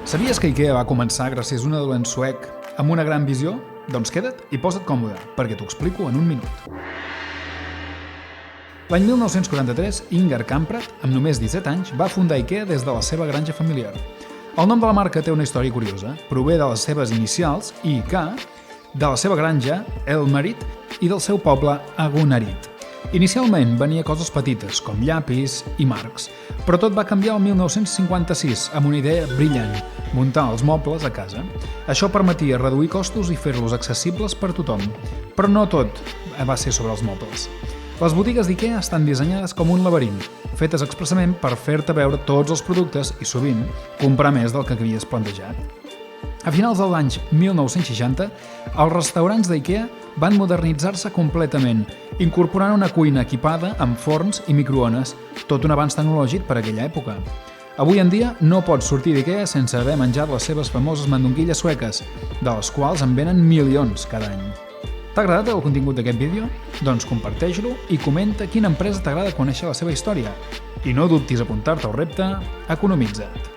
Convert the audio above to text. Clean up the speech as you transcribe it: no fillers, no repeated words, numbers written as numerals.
Sabies que IKEA va començar gràcies a un adolescent suec amb una gran visió? Doncs queda't i posa't còmode, perquè t'ho explico en un minut. L'any 1943, Inger Kamprad, amb només 17 anys, va fundar IKEA des de la seva granja familiar. El nom de la marca té una història curiosa. Prové de les seves inicials, IK, de la seva granja, Elmarit, i del seu poble, Agunarit. Inicialment venia coses petites, com llapis i marcs, però tot va canviar el 1956 amb una idea brillant, muntar els mobles a casa. Això permetia reduir costos i fer-los accessibles per tothom, però no tot va ser sobre els mobles. Les botigues d'IKEA estan dissenyades com un laberint, fetes expressament per fer-te veure tots els productes i, sovint, comprar més del que havies plantejat. A finals dels anys 1960, els restaurants d'IKEA van modernitzar-se completament, incorporant una cuina equipada amb forns i microones, tot un avanç tecnològic per a aquella època. Avui en dia no pots sortir d'IKEA sense haver menjat les seves famoses mandonguilles sueques, de les quals en venen milions cada any. T'ha agradat el contingut d'aquest vídeo? Doncs comparteix-lo i comenta quina empresa t'agrada conèixer la seva història. I no dubtis a apuntar-te al repte Economitza't.